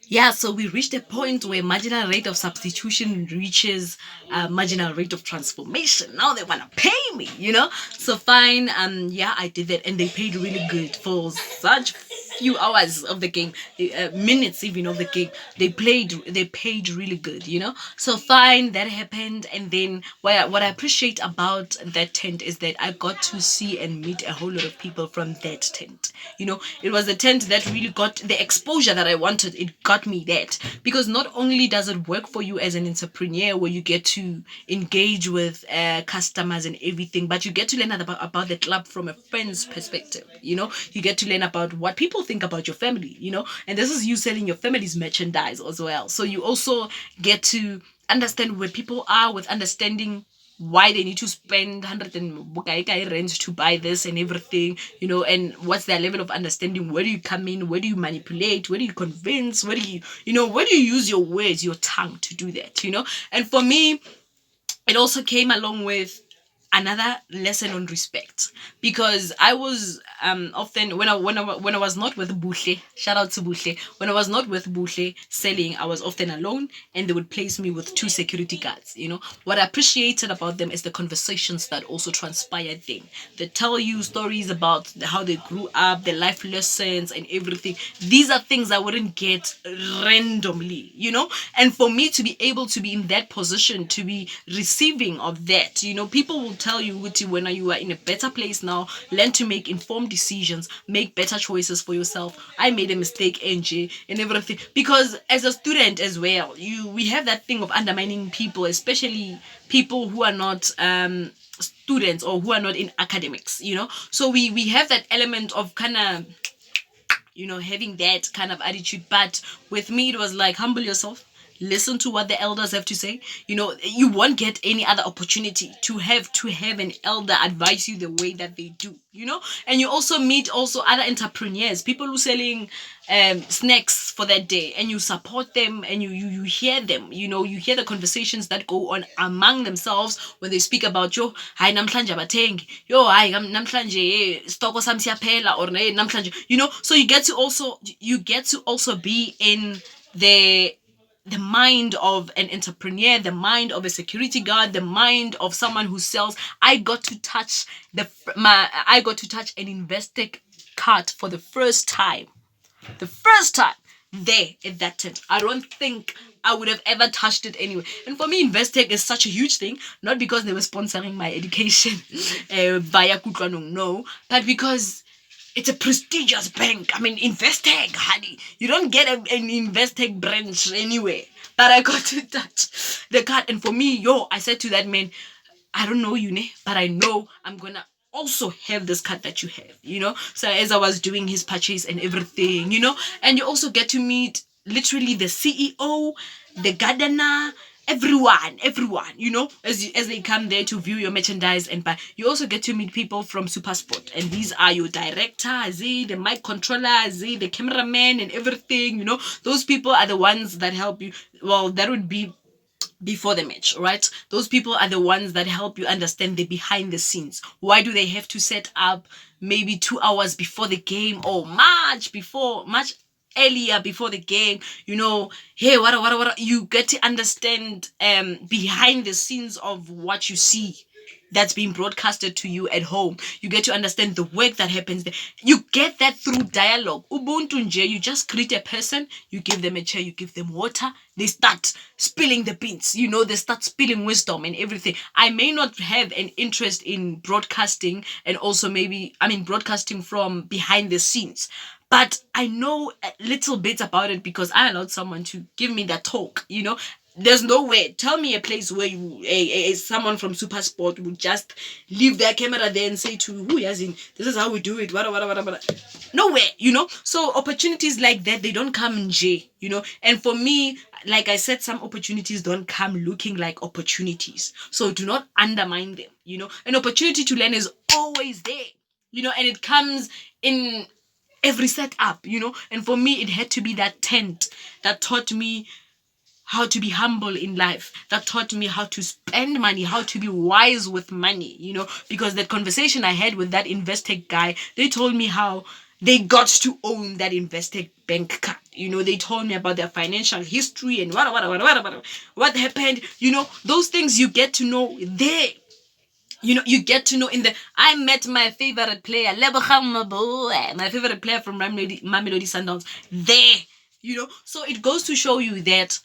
Yeah, so we reached a point where marginal rate of substitution reaches marginal rate of transformation. Now they want to pay me, So fine, yeah, I did that, and they paid really good for such few hours of the game, minutes even of the game. They paid really good, So fine, that happened, and then what I appreciate about that tent is that I got to see and meet a whole lot of people from that tent. It was a tent that really got the exposure that I wanted. It got me that, because not only does it work for you as an entrepreneur where you get to engage with customers and everything, but you get to learn about the club from a friend's perspective. You get to learn about what people think about your family. And this is you selling your family's merchandise as well. So you also get to understand where people are with understanding why they need to spend 100 and bukai rent to buy this and everything, and what's their level of understanding. Where do you come in? Where do you manipulate? Where do you convince? Where do you use your words, your tongue to do that? And for me, it also came along with another lesson on respect, because I was often when I was not with Buhle, shout out to Buhle, when I was not with Buhle selling, I was often alone, and they would place me with two security guards. What I appreciated about them is the conversations that also transpired then. They tell you stories about how they grew up, their life lessons and everything. These are things I wouldn't get randomly, and for me to be able to be in that position, to be receiving of that, people will tell you, Uti, when you are in a better place now, learn to make informed decisions, make better choices for yourself. I made a mistake, NJ, and everything, because as a student as well, we have that thing of undermining people, especially people who are not students or who are not in academics. So we have that element of kind of having that kind of attitude. But with me, it was like, humble yourself, listen to what the elders have to say. You won't get any other opportunity to have an elder advise you the way that they do. And you also meet also other entrepreneurs, people who selling snacks for that day, and you support them, and you hear them. You hear the conversations that go on among themselves when they speak about, yo, hi namhlanje abathengi, yo, hi namhlanje stoko sami siyaphela, or namhlanje, so you get to also be in the mind of an entrepreneur, the mind of a security guard, the mind of someone who sells. I got to touch an investor card for the first time. The first time there at that tent. I don't think I would have ever touched it anyway. And for me, Investec is such a huge thing, not because they were sponsoring my education via Kutwanong, no, but because it's a prestigious bank. I mean, Investec, honey. You don't get an Investec branch anywhere. But I got to touch the card. And for me, I said to that man, I don't know you, but I know I'm gonna also have this card that you have, So as I was doing his purchase and everything, and you also get to meet literally the CEO, the gardener, everyone, as they come there to view your merchandise and buy. You also get to meet people from Supersport, and these are your director, the mic controller, the cameraman and everything. Those people are the ones that help you. Well, that would be before the match, right? Those people are the ones that help you understand the behind the scenes. Why do they have to set up maybe 2 hours before the game, or much earlier before the game? Hey, what you get to understand behind the scenes of what you see that's being broadcasted to you at home. You get to understand the work that happens there. You get that through dialogue. Ubuntu nje, you just greet a person, you give them a chair, you give them water, they start spilling the beans. They start spilling wisdom and everything. I may not have an interest in broadcasting, and also broadcasting from behind the scenes, but I know a little bit about it because I allowed someone to give me that talk. There's no way. Tell me a place where someone from Supersport would just leave their camera there and say to who has in, this is how we do it. Wada. Nowhere. So opportunities like that, they don't come in J. And for me, like I said, some opportunities don't come looking like opportunities. So do not undermine them. An opportunity to learn is always there. And it comes in every setup. And for me, it had to be that tent that taught me how to be humble in life, that taught me how to spend money, how to be wise with money, because that conversation I had with that Investec guy, they told me how they got to own that invested bank card. They told me about their financial history and what happened. Those things you get to know there. You get to know in the. I met my favorite player, Lebogang Maboe, my favorite player from Mamelodi Sundowns. There, So it goes to show you that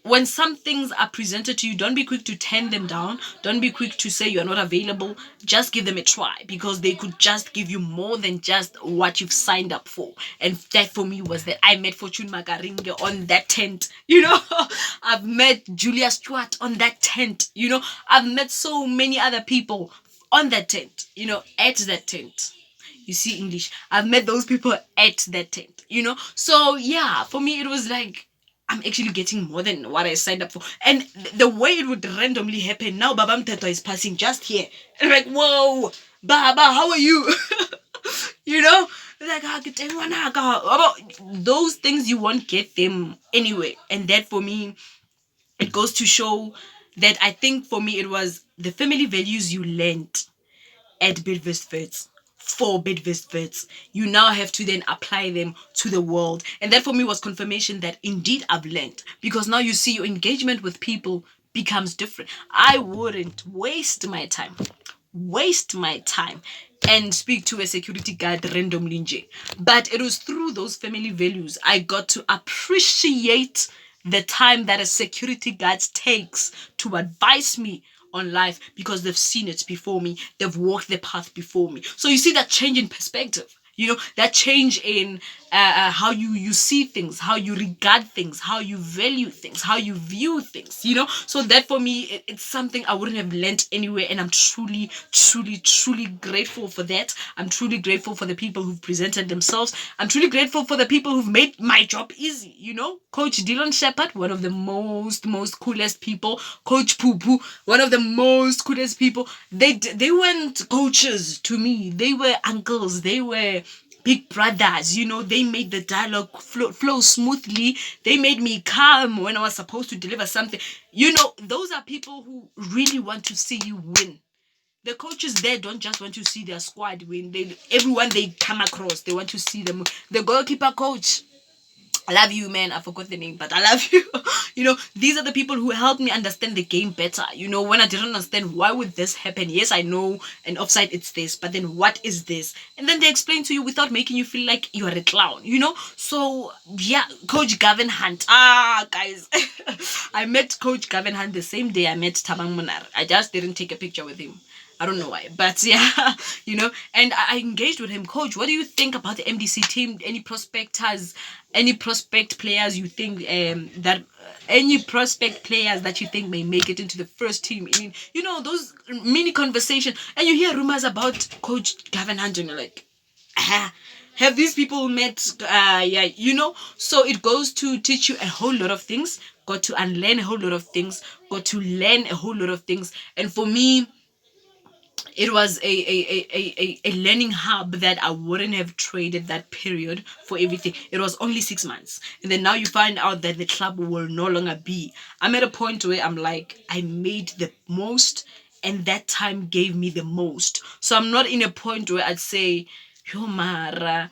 when some things are presented to you, don't be quick to turn them down. Don't be quick to say you're not available. Just give them a try, because they could just give you more than just what you've signed up for. And that for me was that I met Fortune Magaringe on that tent. I've met Julia Stewart on that tent. I've met so many other people on that tent, at that tent. You see English. I've met those people at that tent. So yeah, for me it was like I'm actually getting more than what I signed up for. And the way it would randomly happen, now Baba Mteto is passing just here. And like, whoa, Baba, how are you? you know? Like, those things you won't get them anyway. And that for me, it goes to show that I think for me it was the family values you learned at Bidvest Wits for Bidvest Wits. You now have to then apply them to the world. And that for me was confirmation that indeed I've learned. Because now you see your engagement with people becomes different. I wouldn't waste my time and speak to a security guard randomly. But it was through those family values I got to appreciate the time that a security guard takes to advise me on life, because they've seen it before me, they've walked the path before me. So you see that change in perspective, that change in how you see things, how you regard things, how you value things, how you view things. So that for me, it's something I wouldn't have learned anywhere, and I'm truly, truly, truly grateful for that. I'm truly grateful for the people who've presented themselves. I'm truly grateful for the people who've made my job easy. Coach Dylan Shepard, one of the most coolest people. Coach Poo Poo, one of the most coolest people. They weren't coaches to me. They were uncles. They were big brothers. They made the dialogue flow smoothly. They made me calm when I was supposed to deliver something. Those are people who really want to see you win. The coaches there don't just want to see their squad win. Everyone they come across, they want to see them. The goalkeeper coach, I love you, man. I forgot the name, but I love you. These are the people who helped me understand the game better. When I didn't understand why would this happen. Yes, I know an offside it's this, but then what is this? And then they explain to you without making you feel like you are a clown. So yeah, Coach Gavin Hunt. Guys, I met Coach Gavin Hunt the same day I met Tabang Munar. I just didn't take a picture with him. I don't know why, but yeah, and I engaged with him. Coach, what do you think about the MDC team? Any prospect players you think that any prospect players that you think may make it into the first team? I mean, those mini conversation, and you hear rumors about Coach Gavin Hunt, and you're like, have these people met? So it goes to teach you a whole lot of things, got to unlearn a whole lot of things, got to learn a whole lot of things, and for me, it was a learning hub that I wouldn't have traded that period for everything. It was only 6 months. And then now you find out that the club will no longer be. I'm at a point where I'm like, I made the most, and that time gave me the most. So I'm not in a point where I'd say, yo, Mara,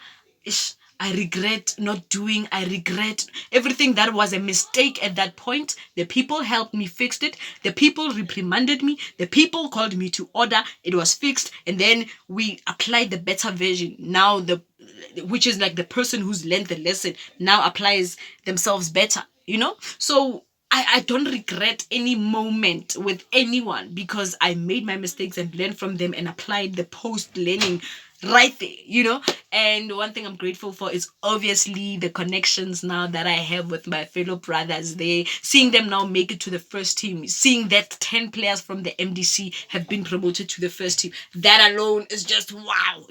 I regret not doing. I regret everything that was a mistake at that point. The people helped me fix it. The people reprimanded me. The people called me to order. It was fixed. And then we applied the better version. Now which is like the person who's learned the lesson now applies themselves better, So I don't regret any moment with anyone, because I made my mistakes and learned from them and applied the post learning right there, And one thing I'm grateful for is obviously the connections now that I have with my fellow brothers there, seeing them now make it to the first team, seeing that 10 players from the MDC have been promoted to the first team. That alone is just wow,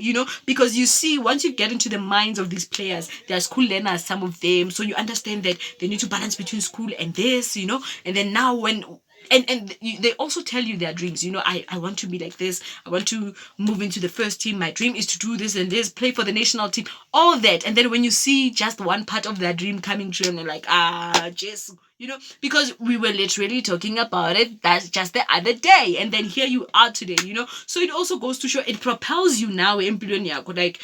because you see, once you get into the minds of these players, they're school learners, some of them, so you understand that they need to balance between school and this, and then now when they also tell you their dreams. I want to be like this. I want to move into the first team. My dream is to do this and this, play for the national team, all that. And then when you see just one part of their dream coming true, and you're like, just, because we were literally talking about it, that's just the other day. And then here you are today, So it also goes to show, it propels you now, like,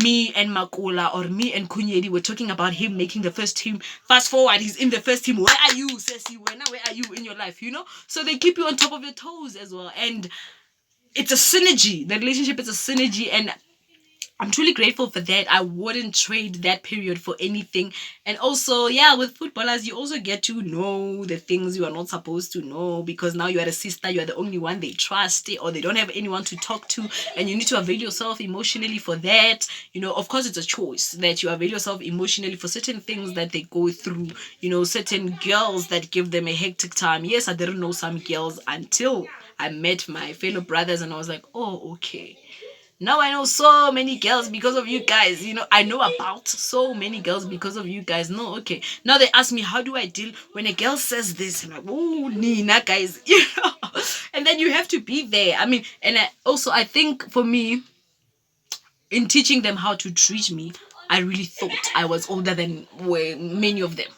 me and Makula or me and Kunyedi were talking about him making the first team. Fast forward, he's in the first team. Where are you, Ceci? Where are you in your life? So they keep you on top of your toes as well. And it's a synergy. The relationship is a synergy, and I'm truly grateful for that. I wouldn't trade that period for anything. And also, yeah, with footballers, you also get to know the things you are not supposed to know, because now you are a sister, you are the only one they trust, or they don't have anyone to talk to, and you need to avail yourself emotionally for that. Of course, it's a choice that you avail yourself emotionally for certain things that they go through, certain girls that give them a hectic time. Yes, I didn't know some girls until I met my fellow brothers, and I was like, oh, okay. Now I know so many girls because of you guys. I know about so many girls because of you guys. No, okay. Now they ask me, how do I deal when a girl says this? I'm like, oh, Nina, guys. And then you have to be there. I mean, and I think for me, in teaching them how to treat me, I really thought I was older than many of them.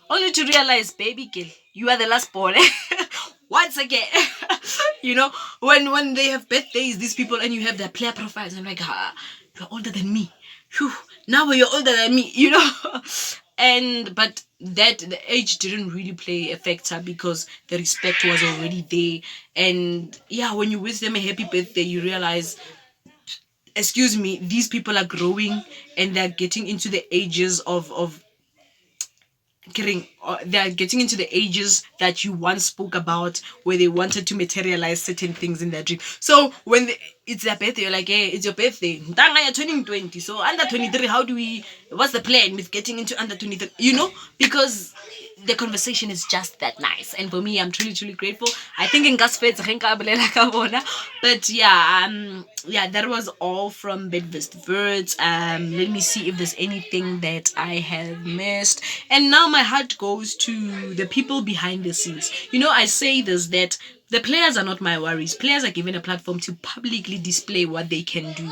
Only to realize, baby girl, you are the last born. Once again, when they have birthdays, these people, and you have their player profiles, I'm like, you're older than me. Whew, now you're older than me. But that the age didn't really play a factor, because the respect was already there. And yeah, when you wish them a happy birthday, you realize, excuse me, these people are growing, and they're getting into the ages of they're getting into the ages that you once spoke about, where they wanted to materialize certain things in their dream. So when it's their birthday, you're like, hey, it's your birthday, you're turning 20, so under 23, what's the plan with getting into under 23, because the conversation is just that nice. And for me, I'm truly, truly grateful. I think in Gasfeds, but yeah, that was all from Bidvest Wits. Let me see if there's anything that I have missed. And now my heart goes to the people behind the scenes. I say this, that the players are not my worries. Players are given a platform to publicly display what they can do.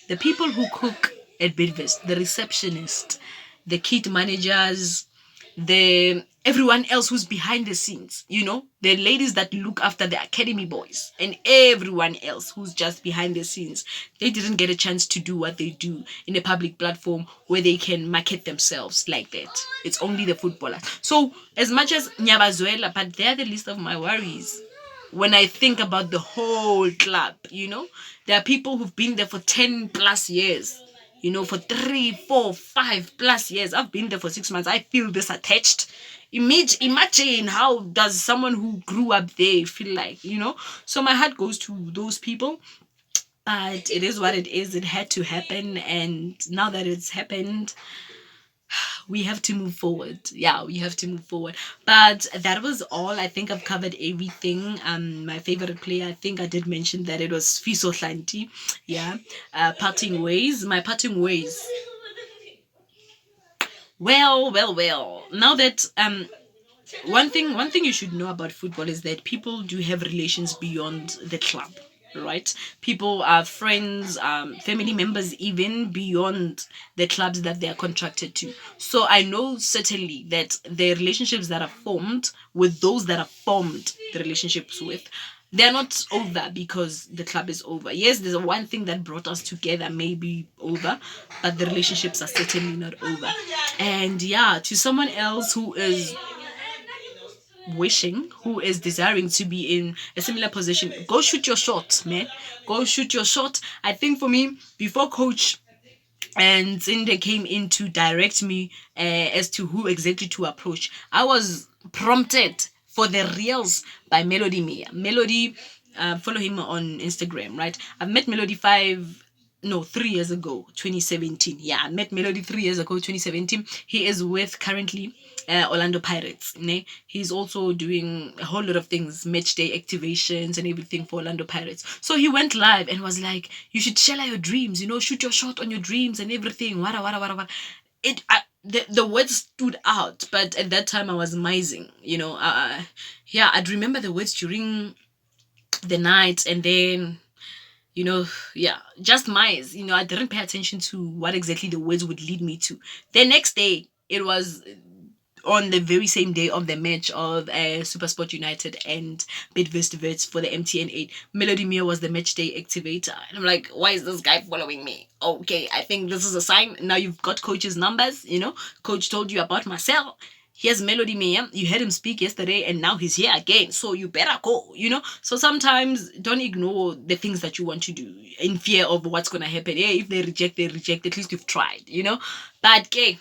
The people who cook at Bidvest, the receptionist, the kit managers, the everyone else who's behind the scenes, the ladies that look after the academy boys, and everyone else who's just behind the scenes, they didn't get a chance to do what they do in a public platform where they can market themselves like that. It's only the footballer. So as much as Nyabazuela, but they're the least of my worries. When I think about the whole club, there are people who've been there for 10 plus years, for 3, 4, 5 plus years. I've been there for 6 months. I feel this attached. Imagine how does someone who grew up there feel like, So my heart goes to those people. But it is what it is. It had to happen. And now that it's happened, we have to move forward. Yeah, we have to move forward. But that was all. I think I've covered everything. My favorite player, I think I did mention that it was Fiso Hlanti. Yeah. Parting ways. My parting ways. Well. Now that one thing you should know about football is that people do have relations beyond the club, right? People are friends, family members, even beyond the clubs that they are contracted to. So I know certainly that the relationships that are formed with those that are formed the relationships with, they're not over because the club is over. Yes, there's one thing that brought us together may be over, but the relationships are certainly not over. And yeah, to someone else who is desiring to be in a similar position, go shoot your shot, man. Go shoot your shot. I think for me, before coach and Zinde came in to direct me as to who exactly to approach, I was prompted for the reels by Melody Mia. Melody, follow him on Instagram, right? I've met Melody 3 years ago, 2017. Yeah, I met Melody 3 years ago, 2017. He is with currently Orlando Pirates. Ne? He's also doing a whole lot of things, match day activations and everything for Orlando Pirates. So he went live and was like, you should share your dreams, shoot your shot on your dreams and everything. Wada. The words stood out, but at that time I was mising, I'd remember the words during the night, and then just mice. I didn't pay attention to what exactly the words would lead me to. The next day, it was on the very same day of the match of Supersport United and Bidvest Wits for the MTN 8, Melody Mia was the match day activator. And I'm like, why is this guy following me? Okay, I think this is a sign. Now you've got coach's numbers, Coach told you about Marcel. Here's Melody Mia. You heard him speak yesterday and now he's here again. So you better go. So sometimes don't ignore the things that you want to do in fear of what's going to happen. Yeah, if they reject, they reject. At least you've tried. But, okay.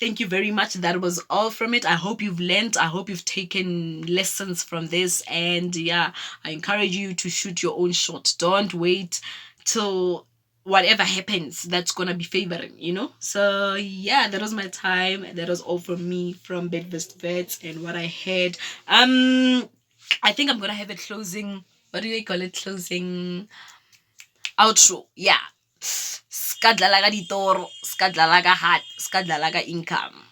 Thank you very much. That was all from it. I hope you've learned. I hope you've taken lessons from this. And yeah, I encourage you to shoot your own shot. Don't wait till whatever happens that's gonna be favoring. So yeah, that was my time. That was all from me from Bidvest Vets and what I had. I think I'm gonna have a closing. What do they call it? Closing outro. Yeah. Ska dlala ka ditoro, ska dlala ka heart, ska dlala ka income.